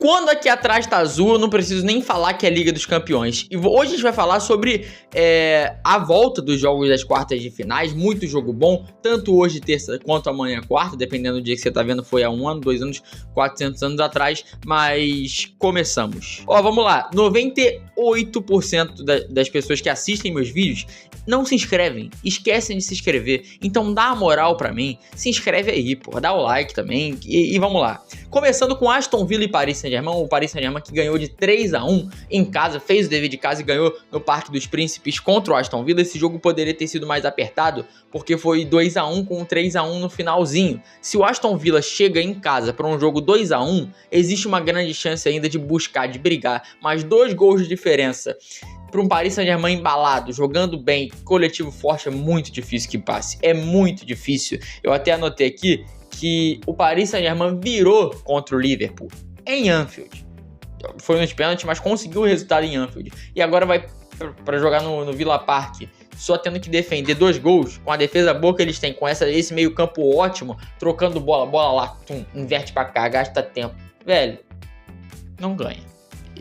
Quando aqui atrás tá azul, eu não preciso nem falar que é a Liga dos Campeões. E hoje a gente vai falar sobre a volta dos jogos das quartas de finais. Muito jogo bom, tanto hoje, terça, quanto amanhã, quarta. Dependendo do dia que você tá vendo, foi há 1 ano, 2 anos, 400 anos atrás. Mas começamos. Ó, vamos lá. 98% das pessoas que assistem meus vídeos não se inscrevem. Esquecem de se inscrever. Então dá a moral pra mim. Se inscreve aí, pô. Dá o like também. E vamos lá. Começando com Aston Villa e Paris Saint-Germain, o Paris Saint-Germain que ganhou de 3-1 em casa, fez o dever de casa e ganhou no Parque dos Príncipes contra o Aston Villa. Esse jogo poderia ter sido mais apertado, porque foi 2-1 com 3-1 no finalzinho. Se o Aston Villa chega em casa para um jogo 2-1, existe uma grande chance ainda de buscar, de brigar, mas 2 gols de diferença para um Paris Saint-Germain embalado, jogando bem, coletivo forte, é muito difícil que passe, é muito difícil. Eu até anotei aqui que o Paris Saint-Germain virou contra o Liverpool em Anfield. Foi nos pênaltis, mas conseguiu o resultado em Anfield. E agora vai para jogar no Villa Park, só tendo que defender 2 gols, com a defesa boa que eles têm, com esse meio campo ótimo, trocando bola lá, inverte para cá, gasta tempo. Velho, não ganha.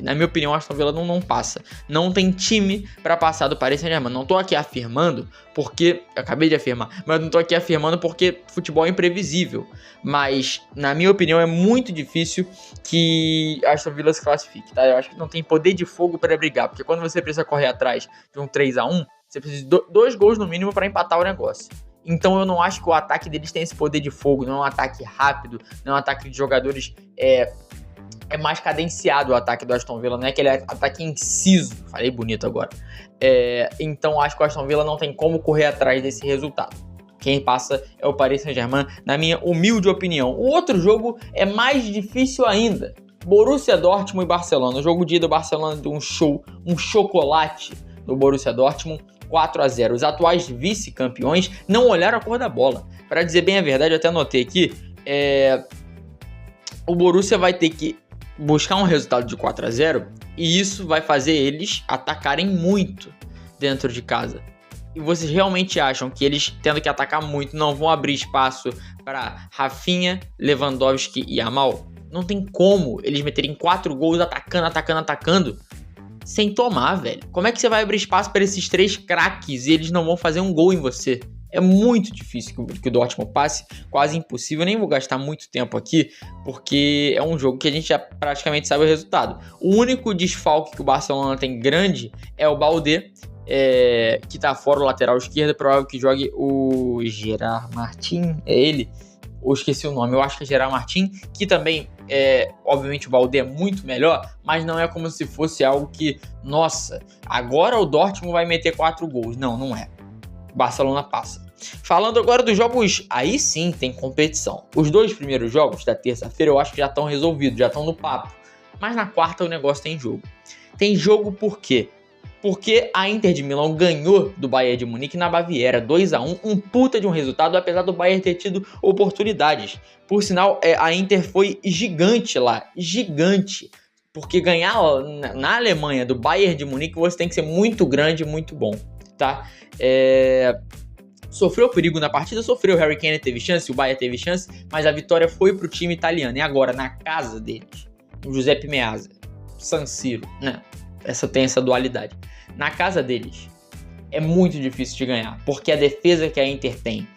Na minha opinião, a Aston Villa não passa. Não tem time para passar do Paris Saint-Germain. Não tô aqui afirmando porque... Eu acabei de afirmar. Mas não tô aqui afirmando porque futebol é imprevisível. Mas, na minha opinião, é muito difícil que a Aston Villa se classifique, tá? Eu acho que não tem poder de fogo para brigar. Porque quando você precisa correr atrás de um 3-1, você precisa de 2 gols no mínimo para empatar o negócio. Então eu não acho que o ataque deles tem esse poder de fogo. Não é um ataque rápido. Não é um ataque de jogadores... É mais cadenciado o ataque do Aston Villa, não é aquele ataque inciso. Falei bonito agora. Então acho que o Aston Villa não tem como correr atrás desse resultado. Quem passa é o Paris Saint-Germain, na minha humilde opinião. O outro jogo é mais difícil ainda. Borussia Dortmund e Barcelona. O jogo de ida do Barcelona deu um chocolate no Borussia Dortmund, 4-0. Os atuais vice-campeões não olharam a cor da bola. Para dizer bem a verdade, eu até anotei aqui, o Borussia vai ter que buscar um resultado de 4-0 e isso vai fazer eles atacarem muito dentro de casa. E vocês realmente acham que eles, tendo que atacar muito, não vão abrir espaço para Rafinha, Lewandowski e Yamal? Não tem como eles meterem 4 gols atacando, sem tomar, velho. Como é que você vai abrir espaço para esses 3 craques e eles não vão fazer um gol em você? É muito difícil que o Dortmund passe, quase impossível. Eu nem vou gastar muito tempo aqui, porque é um jogo que a gente já praticamente sabe o resultado. O único desfalque que o Barcelona tem grande é o Baldé, que tá fora, o lateral esquerdo. É provável que jogue o Gerard Martin, é ele? Eu esqueci o nome, eu acho que é Gerard Martin, que também, obviamente o Baldé é muito melhor, mas não é como se fosse algo que, nossa, agora o Dortmund vai meter 4 gols. Não é. Barcelona passa. Falando agora dos jogos, aí sim tem competição. Os 2 primeiros jogos da terça-feira eu acho que já estão resolvidos, já estão no papo. Mas na quarta o negócio tem jogo. Tem jogo por quê? Porque a Inter de Milão ganhou do Bayern de Munique na Baviera, 2-1, um puta de um resultado, apesar do Bayern ter tido oportunidades. Por sinal, a Inter foi gigante lá, gigante. Porque ganhar na Alemanha do Bayern de Munique você tem que ser muito grande e muito bom, tá? Sofreu perigo na partida, sofreu. O Harry Kane teve chance, o Bayern teve chance, mas a vitória foi pro time italiano. E agora, na casa deles, o Giuseppe Meazza, San Siro, né? Tem essa dualidade. Na casa deles, é muito difícil de ganhar, porque a defesa que a Inter tem,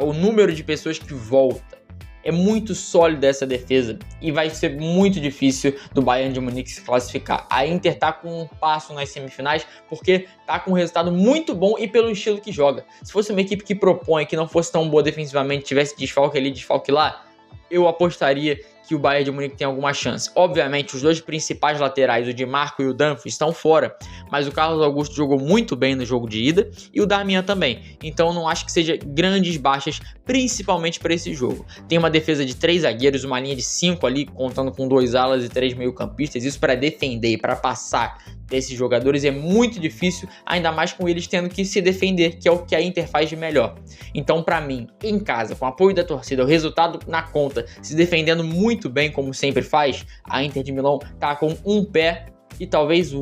o número de pessoas que volta, é muito sólida essa defesa e vai ser muito difícil do Bayern de Munique se classificar. A Inter tá com um passo nas semifinais porque tá com um resultado muito bom e pelo estilo que joga. Se fosse uma equipe que propõe, que não fosse tão boa defensivamente, tivesse desfalque ali, desfalque lá, eu apostaria que o Bayern de Munique tem alguma chance. Obviamente, os 2 principais laterais, o Di Marco e o Dumfries, estão fora, mas o Carlos Augusto jogou muito bem no jogo de ida e o Darmian também. Então, não acho que seja grandes baixas, principalmente para esse jogo. Tem uma defesa de 3 zagueiros, uma linha de 5 ali, contando com 2 alas e 3 meio-campistas. Isso para defender e para passar desses jogadores é muito difícil, ainda mais com eles tendo que se defender, que é o que a Inter faz de melhor. Então, para mim, em casa, com apoio da torcida, o resultado na conta, se defendendo muito bem, como sempre faz, a Inter de Milão tá com um pé e talvez o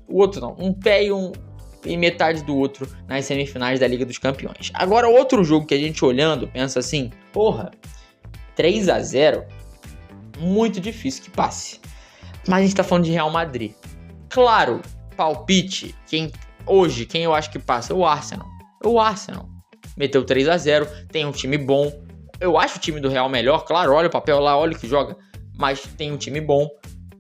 outro não, um pé e metade do outro nas semifinais da Liga dos Campeões. Agora, outro jogo que a gente olhando pensa assim, porra, 3-0, muito difícil que passe. Mas a gente tá falando de Real Madrid. Claro, palpite, quem eu acho que passa? O Arsenal. Meteu 3-0, tem um time bom. Eu acho o time do Real melhor, claro, olha o papel lá, olha o que joga. Mas tem um time bom.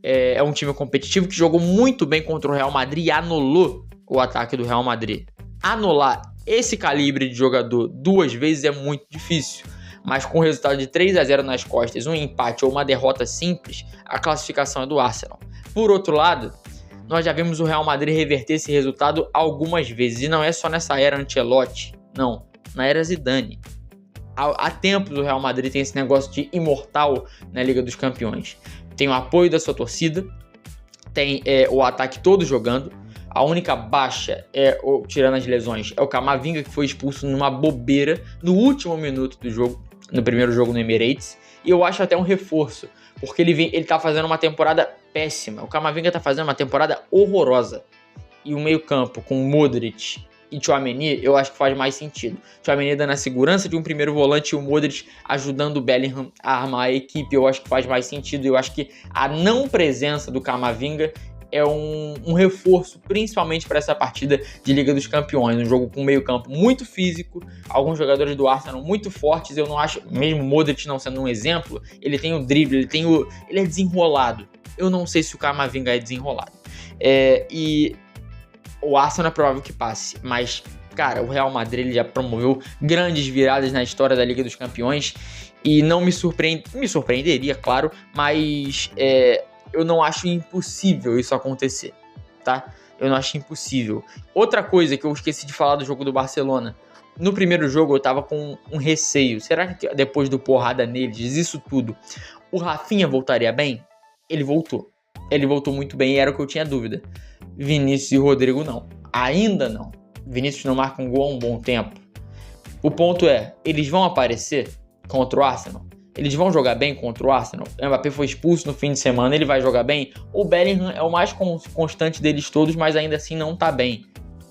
É um time competitivo que jogou muito bem contra o Real Madrid e anulou o ataque do Real Madrid. Anular esse calibre de jogador 2 vezes é muito difícil. Mas com o resultado de 3-0 nas costas, um empate ou uma derrota simples, a classificação é do Arsenal. Por outro lado, nós já vimos o Real Madrid reverter esse resultado algumas vezes. E não é só nessa era Ancelotti, não. Na era Zidane. Há tempos o Real Madrid tem esse negócio de imortal na Liga dos Campeões. Tem o apoio da sua torcida, tem o ataque todo jogando. A única baixa, tirando as lesões, é o Camavinga, que foi expulso numa bobeira no último minuto do jogo, no primeiro jogo no Emirates. E eu acho até um reforço, porque ele tá fazendo uma temporada péssima. O Camavinga tá fazendo uma temporada horrorosa. E o meio-campo com Modric e Tchouaméni, eu acho que faz mais sentido. Tchouaméni dando a segurança de um primeiro volante e o Modric ajudando o Bellingham a armar a equipe, eu acho que faz mais sentido. Eu acho que a não presença do Camavinga é um reforço, principalmente para essa partida de Liga dos Campeões. Um jogo com meio campo muito físico, alguns jogadores do Arsenal muito fortes. Eu não acho, mesmo o Modric não sendo um exemplo, ele tem o drible, ele é desenrolado. Eu não sei se o Camavinga é desenrolado. E o Arsenal é provável que passe, mas, cara, o Real Madrid ele já promoveu grandes viradas na história da Liga dos Campeões e não me surpreenderia, claro, mas eu não acho impossível isso acontecer, tá? Eu não acho impossível. Outra coisa que eu esqueci de falar do jogo do Barcelona. No primeiro jogo eu tava com um receio. Será que depois do porrada neles, isso tudo, o Rafinha voltaria bem? Ele voltou. Ele voltou muito bem e era o que eu tinha dúvida. Vinícius e Rodrigo não. Ainda não. Vinícius não marca um gol há um bom tempo. O ponto é, eles vão aparecer contra o Arsenal? Eles vão jogar bem contra o Arsenal? O Mbappé foi expulso no fim de semana, ele vai jogar bem? O Bellingham é o mais constante deles todos, mas ainda assim não tá bem.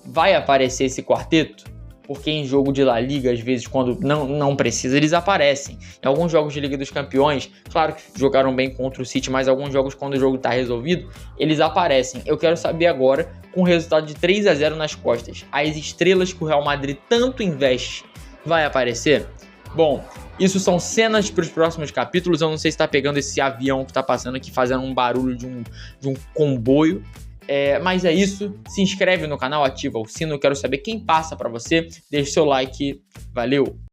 Vai aparecer esse quarteto? Porque em jogo de La Liga, às vezes, quando não precisa, eles aparecem. Em alguns jogos de Liga dos Campeões, claro que jogaram bem contra o City, mas alguns jogos, quando o jogo tá resolvido, eles aparecem. Eu quero saber agora, com o resultado de 3-0 nas costas, as estrelas que o Real Madrid tanto investe, vai aparecer? Bom, isso são cenas para os próximos capítulos. Eu não sei se tá pegando esse avião que tá passando aqui, fazendo um barulho de um comboio. Mas é isso. Se inscreve no canal, ativa o sino. Eu quero saber quem passa para você. Deixe seu like. Valeu!